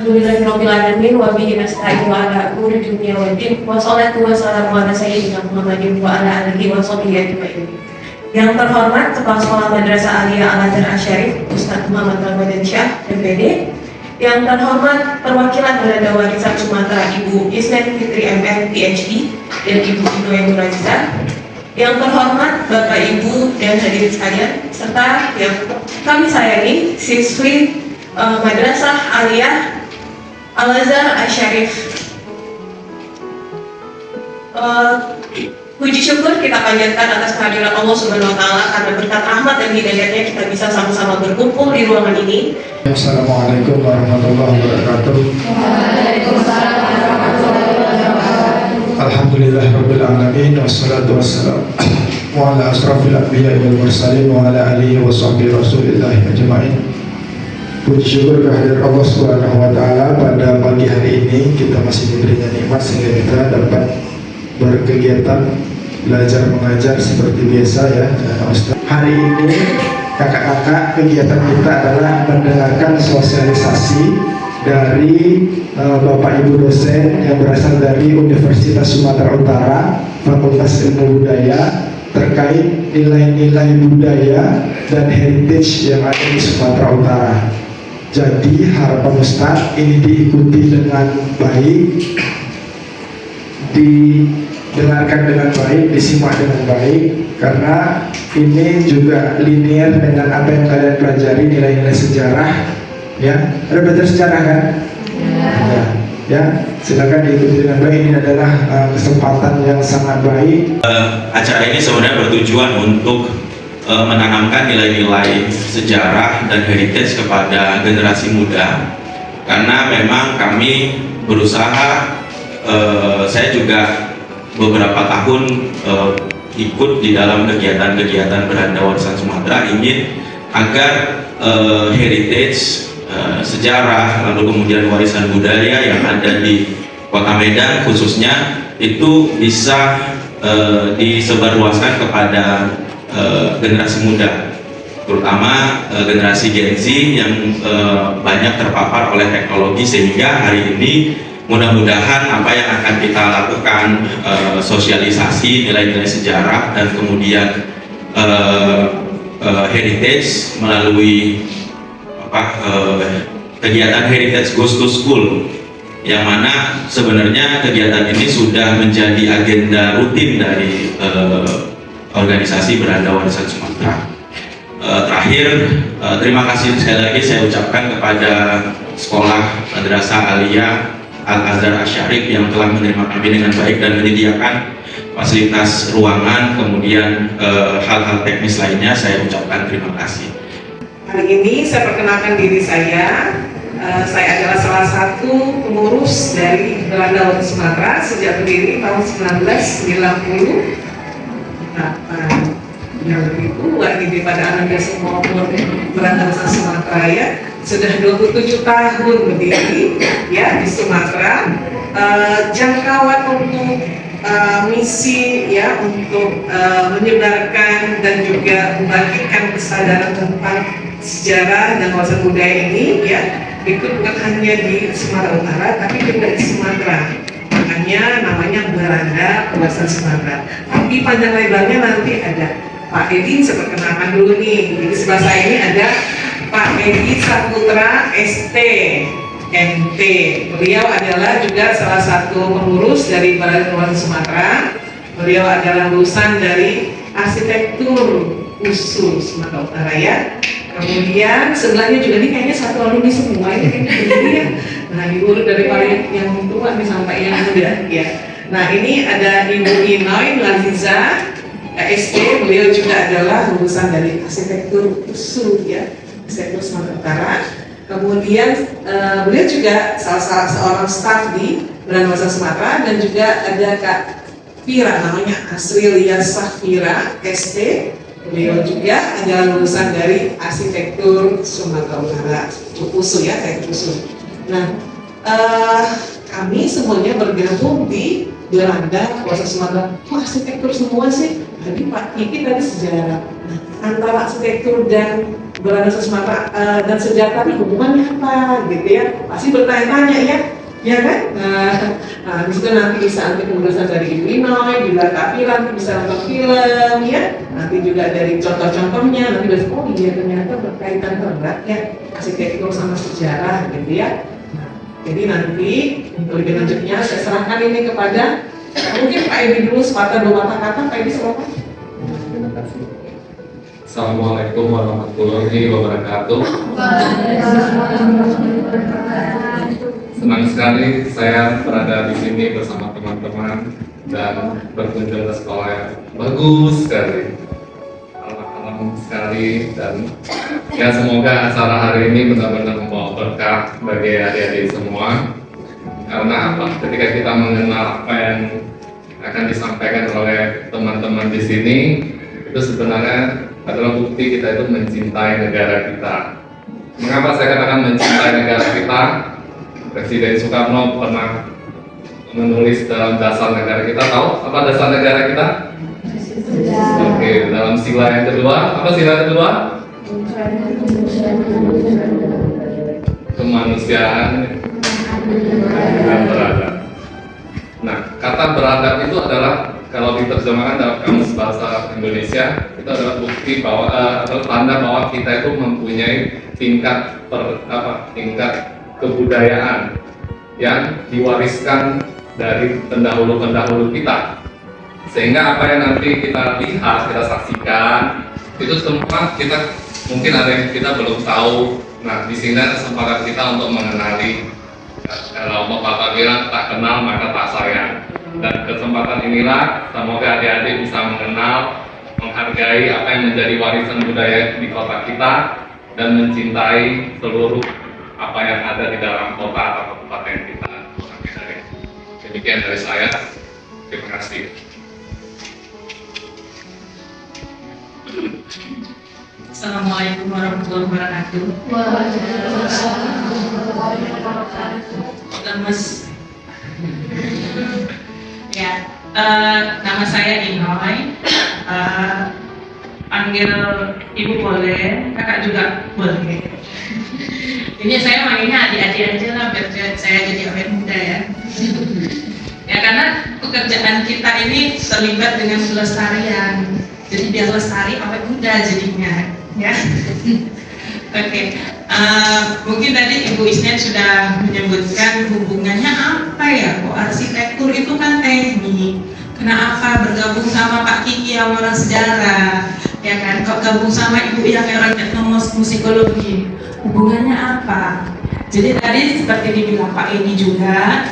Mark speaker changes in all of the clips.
Speaker 1: Alhamdulillahirobbilalamin wa bihi nasta'in wa ala umuri dunya waddin wassalatu wassalamu ala sayyidina Muhammadin wa ala alihi wa sahbihi ajma'in. Yang terhormat Kepala Sekolah Madrasah Aliyah Al-Azhar Asy-Syarif Ustaz Muhammad Ramadan Syah MPD. Yang terhormat perwakilan Belanda Warisan Sumatera Ibu Isnen Fitri MM PhD dan Ibu Inoy Nurhaliza. Yang terhormat Bapak Ibu dan hadirin sekalian, serta yang kami sayangi siswi Madrasah Aliyah Al-Azhar Asy-Syarif. Puji syukur kita panjatkan atas kehadiran Allah Subhanahu wa taala karena berkat rahmat dan hidayahnya kita bisa sama-sama berkumpul di ruangan ini.
Speaker 2: Assalamualaikum warahmatullahi wabarakatuh.
Speaker 3: Waalaikumsalam warahmatullahi wabarakatuh.
Speaker 2: Alhamdulillahirabbil alamin wassalatu wassalamu ala asrofil anbiya'i wal mursalin wa ala alihi wa sahbihi rasulillah ajma'in. Puji syukur kehadirat Allah Subhanahu wa taala pada pagi hari ini kita masih diberikan nikmat sehingga kita dapat berkegiatan belajar mengajar seperti biasa ya Ustaz. Hari ini kakak-kakak kegiatan kita adalah mendengarkan sosialisasi dari Bapak Ibu dosen yang berasal dari Universitas Sumatera Utara Fakultas Ilmu Budaya terkait nilai-nilai budaya dan heritage yang ada di Sumatera Utara. Jadi harapan Ustaz ini diikuti dengan baik, didengarkan dengan baik, disimak dengan baik, karena ini juga linear dengan apa yang kalian pelajari, nilai-nilai sejarah. Ya, ada belajar sejarah kan? Ya, silakan diikuti dengan baik. Ini adalah kesempatan yang sangat baik.
Speaker 4: Acara ini sebenarnya bertujuan untuk menanamkan nilai-nilai sejarah dan heritage kepada generasi muda, karena memang kami berusaha, saya juga beberapa tahun ikut di dalam kegiatan-kegiatan Beranda Warisan Sumatera, ingin agar heritage, sejarah, lalu kemudian warisan budaya yang ada di Kota Medan khususnya itu bisa disebarluaskan kepada generasi muda, terutama generasi Gen Z yang banyak terpapar oleh teknologi, sehingga hari ini mudah-mudahan apa yang akan kita lakukan, sosialisasi nilai-nilai sejarah dan kemudian heritage melalui kegiatan Heritage Goes to School, yang mana sebenarnya kegiatan ini sudah menjadi agenda rutin dari organisasi Beranda Warisan Sumatera. Terakhir, terima kasih sekali lagi saya ucapkan kepada Sekolah Madrasah Aliyah Al-Azhar Asy-Syarif yang telah menerima kami dengan baik dan menyediakan fasilitas ruangan, kemudian hal-hal teknis lainnya. Saya ucapkan terima kasih.
Speaker 5: Hari ini saya perkenalkan diri saya. Saya adalah salah satu pengurus dari Belanda Warisan Sumatera sejak berdiri tahun 1990. Yang lebih tua ini pada Anda semua Belanda Warisan Sumatera ya, sudah 27 tahun berdiri ya di Sumatera. Jangkauan untuk misi ya untuk menyebarkan dan juga membangkitkan kesadaran tentang sejarah dan warisan budaya ini ya, ikut bukan hanya di Sumatera Utara tapi juga di Sumatera. Makanya namanya Belanda Warisan Sumatera. Tapi panjang lebarnya nanti ada Pak Edi, saya perkenalkan dulu nih. Jadi sebelah saya ini ada Pak Edi Saputra ST MT. Beliau adalah juga salah satu pengurus dari Belanda Warisan Sumatera. Beliau adalah lulusan dari arsitektur USU Sumatera Utara ya. Kemudian sebelahnya juga ini kayaknya satu alumni semua ini ya. Nah, diurut dari paling yang tua nih sampai yang muda ya. Nah, ini ada Ibu Inoy Nurhaliza ST. Beliau juga adalah lulusan dari arsitektur USU ya, arsitektur Sumatera Utara. Kemudian beliau juga salah seorang staf di Belanda Warisan Sumatera, dan juga ada Kak Fira, namanya Asrilia Safira ST. Beliau juga adalah lulusan dari arsitektur Sumatera Utara, USU ya, teknik USU. Nah, kami semuanya bergabung di Belanda Warisan Sumatera. Kok arsitektur semua sih? Tadi Pak Kiki tadi sejarah. Nah, antara arsitektur dan Beranasa Sumatera dan sejarah ini hubungannya apa gitu ya, pasti bertanya-tanya ya kan. Nah di situ nanti bisa nanti penjelasan dari Ibu Inoy, juga Kak Fira bisa nonton film ya, nanti juga dari contoh-contohnya nanti bisa oh iya ternyata berkaitan erat ya arsitektur sama sejarah gitu ya. Nah, jadi nanti untuk lebih lanjutnya saya serahkan ini kepada mungkin Pak Edi dulu sepatah dua patah kata. Pak Edi silakan.
Speaker 6: Terima kasih. Assalamualaikum warahmatullahi wabarakatuh. Senang sekali saya berada di sini bersama teman-teman dan berkunjung ke sekolah yang bagus sekali, alam-alam sekali, dan ya semoga acara hari ini benar-benar membawa berkah bagi adik-adik semua. Karena apa? Ketika kita mengenal apa yang akan disampaikan oleh teman-teman di sini, itu sebenarnya adalah bukti kita itu mencintai negara kita. Mengapa saya katakan mencintai negara kita? Presiden Soekarno pernah menulis dalam dasar negara kita. Tahu apa dasar negara kita? Oke, dalam sila yang kedua, apa sila kedua? Kemanusiaan dan beradab. Nah, kata beradab itu adalah kalau diterjemahkan dalam kamus bahasa Indonesia, itu adalah bukti bahwa atau tanda bahwa kita itu mempunyai tingkat kebudayaan yang diwariskan dari pendahulu-pendahulu kita. Sehingga apa yang nanti kita lihat, kita saksikan, itu semua kita mungkin ada yang kita belum tahu. Nah, di sini ada kesempatan kita untuk mengenali. Kalau Bapak bilang tak kenal maka tak sayang. Dan kesempatan inilah semoga adik-adik bisa mengenal, menghargai apa yang menjadi warisan budaya di kota kita dan mencintai seluruh apa yang ada di dalam kota atau kabupaten kita. Demikian dari saya. Terima kasih.
Speaker 3: Assalamualaikum warahmatullahi wabarakatuh. Lemes. Ya, nama saya Inoy. Panggil ibu boleh, kakak juga boleh. Ini saya manggilnya adik-adik aja lah, biar saya jadi awet muda ya. Ya karena pekerjaan kita ini terlibat dengan pelestarian. Jadi biar lestari awet muda jadinya, ya. Oke. Mungkin tadi Ibu Isnet sudah menyebutkan hubungannya apa ya? Kok arsitektur itu kan teknik. Kenapa bergabung sama Pak Kiki yang orang sejarah, ya kan? Kok gabung sama Ibu yang orang etnomusikologi? Hubungannya apa? Jadi tadi seperti dibilang Pak Edi juga,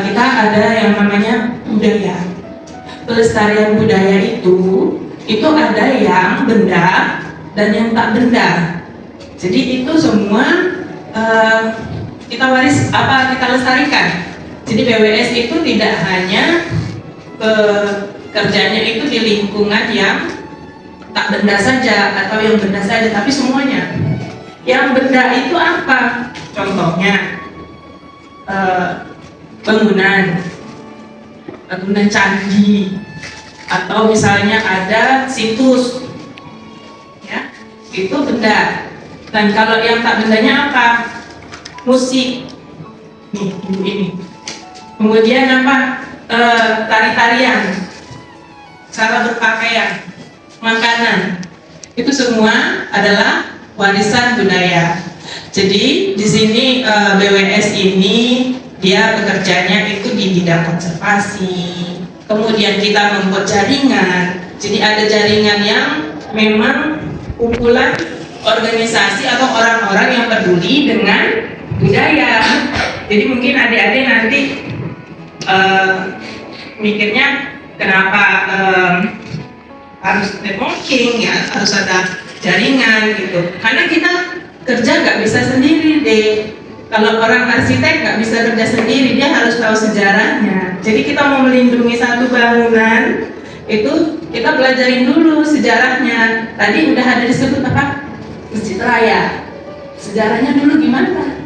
Speaker 3: kita ada yang namanya budaya. Pelestarian budaya itu ada yang benda dan yang tak benda. Jadi itu semua kita lestarikan. Jadi BWS itu tidak hanya kerjanya itu di lingkungan yang tak benda saja atau yang benda saja, tapi semuanya. Yang benda itu apa? Contohnya bangunan candi, atau misalnya ada situs, ya itu benda. Dan kalau yang tak bendanya apa? Musik, nih ini. Kemudian apa? Tari-tarian, cara berpakaian, makanan, itu semua adalah warisan budaya. Jadi di sini BWS ini dia bekerjanya itu di bidang konservasi. Kemudian kita membuat jaringan. Jadi ada jaringan yang memang kumpulan organisasi atau orang-orang yang peduli dengan budaya. Jadi mungkin adik-adik nanti mikirnya kenapa harus networking ya, harus ada jaringan gitu. Karena kita kerja nggak bisa sendiri deh. Kalau orang arsitek nggak bisa kerja sendiri, dia harus tahu sejarahnya. Jadi kita mau melindungi satu bangunan, itu kita pelajarin dulu sejarahnya. Tadi udah ada disebut apa? Masjid Raya. Sejarahnya dulu gimana?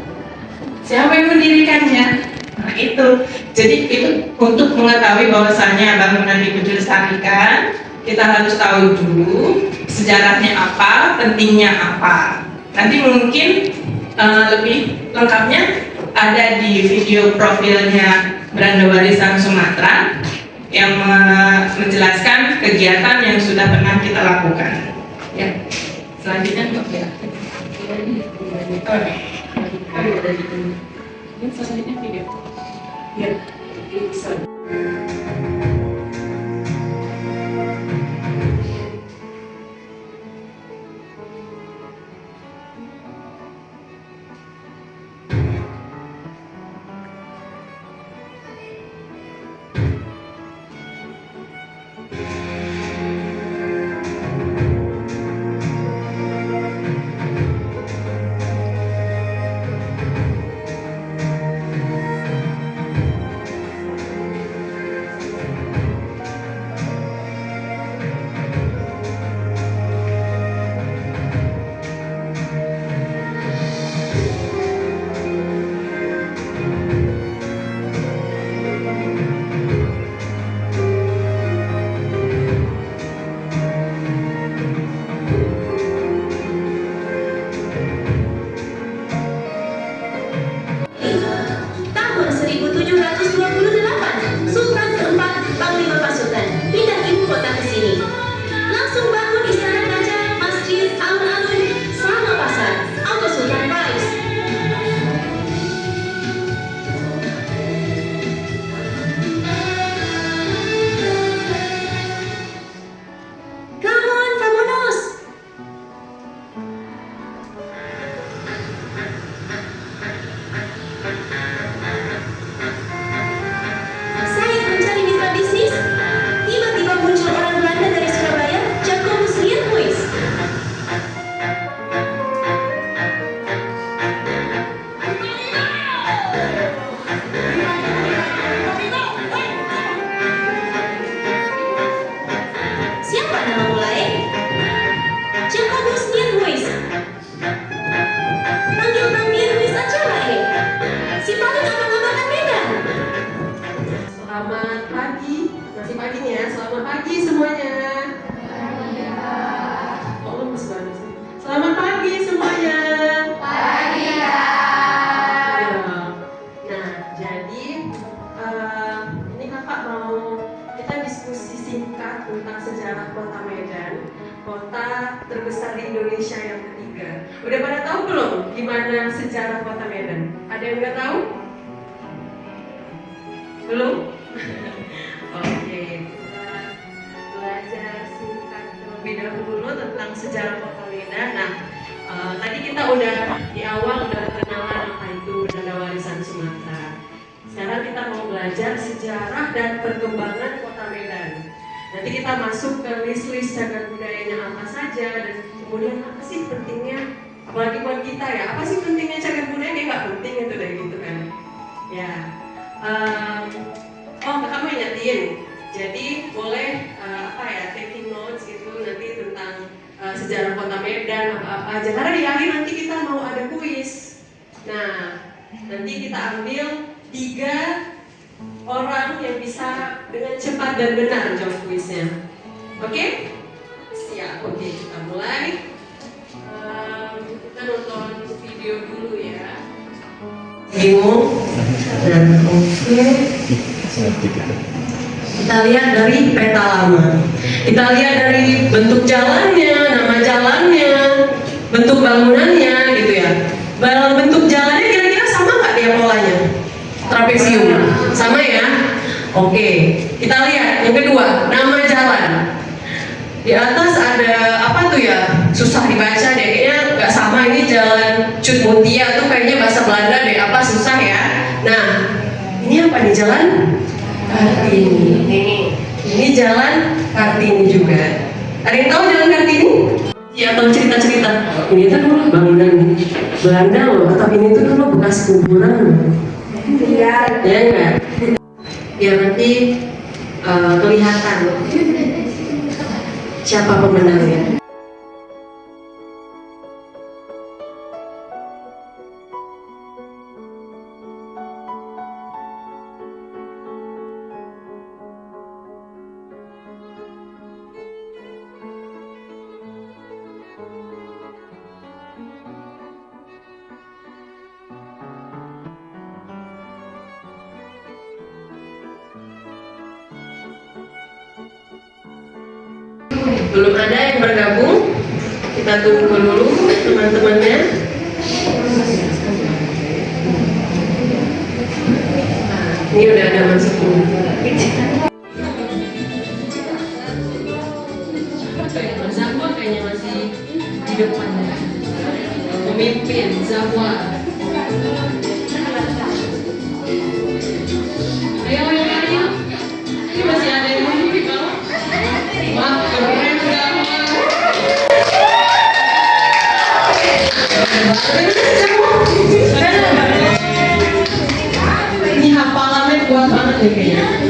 Speaker 3: Siapa yang mendirikannya? Nah itu. Jadi itu untuk mengetahui bahwasannya bangunan itu dilestarikan, kita harus tahu dulu sejarahnya apa, pentingnya apa. Nanti mungkin lebih lengkapnya ada di video profilnya Beranda Warisan Sumatera yang menjelaskan kegiatan yang sudah pernah kita lakukan. Ya, selanjutnya Mbak Bella. Selanjutnya video. Ya, bisa.
Speaker 7: Tahun 1728, Sultan keempat Panglima Pasukan pindah ibu kota ke sini. Langsung bangun istana raja, masjid, alun-alun, sama pasar, auto Sultan Faiz. Come on, vámonos! Saya mencari mitra bisnis. Tiba-tiba muncul orang Belanda dari Surabaya, Jacobus Riethuis. Siapa nama mulai? Jacobus Riethuis. Panggil Bang Riethuis aja lah, si paling abang-abangan Medan.
Speaker 8: Selamat pagi, masih pagi nih ya. Selamat pagi semuanya. Oh, lemes banget sih. Selamat pagi semuanya. Pagi Kak. Nah, jadi ini kakak mau kita diskusi singkat tentang sejarah kota Medan, kota terbesar di Indonesia yang ketiga. Udah pada tahu belum gimana sejarah kota Medan? Ada yang udah tahu? Belum? Oke, kita belajar singkat terlebih dahulu tentang sejarah kota Medan. Nah, tadi kita udah di awal udah kenalan apa itu Beranda Warisan Sumatera. Sekarang kita mau belajar sejarah dan perkembangan kota Medan. Nanti kita masuk ke list-list cagar budayanya apa saja dan kemudian apa sih pentingnya, apalagi buat kita ya, apa sih pentingnya cagar budaya? Dia nggak penting itu deh gitu kan. Ya. Oh, kamu ingetin. Jadi boleh taking notes gitu nanti tentang sejarah kota Medan apa-apa aja. Karena di akhir nanti kita mau ada kuis. Nah, nanti kita ambil 3 orang yang bisa dengan cepat dan benar jawab kuisnya. Oke? Siap. Oke, kita mulai. Kita nonton video dulu ya. Bingung? Nah, oke. Kita lihat dari peta lama. Kita lihat dari bentuk jalannya, nama jalannya, bentuk bangunannya gitu ya. Bentuk jalannya kira-kira sama nggak dia polanya? Trapesium. Sama ya? Oke. Kita lihat yang kedua, nama jalan. Di atas ada apa tuh ya? Susah dibaca deh. Kayaknya nggak sama, ini jalan Cut Mutia tuh kayaknya bahasa Belanda deh. Apa susah ya? Nah, ini apa nih jalan? Kartini. Ini jalan Kartini juga. Ada yang tahu jalan Kartini? Ya, atau cerita-cerita. Ini tuh dulu bangunan Belanda loh, atau ini tuh dulu bekas kuburan loh. Iya. Ya enggak? Biar nanti kelihatan siapa pemenangnya. Belum ada yang bergabung. Kita tunggu dulu teman-temannya. Nah, ini udah ada masuk dulu. Zahwa kayaknya masih di depan ya. Pemimpin Zahwa. Ayo. Ini masih ada yang nunggu kalau. Wah, keren Zahwa. Ini hafalannya kuat banget ya kayaknya.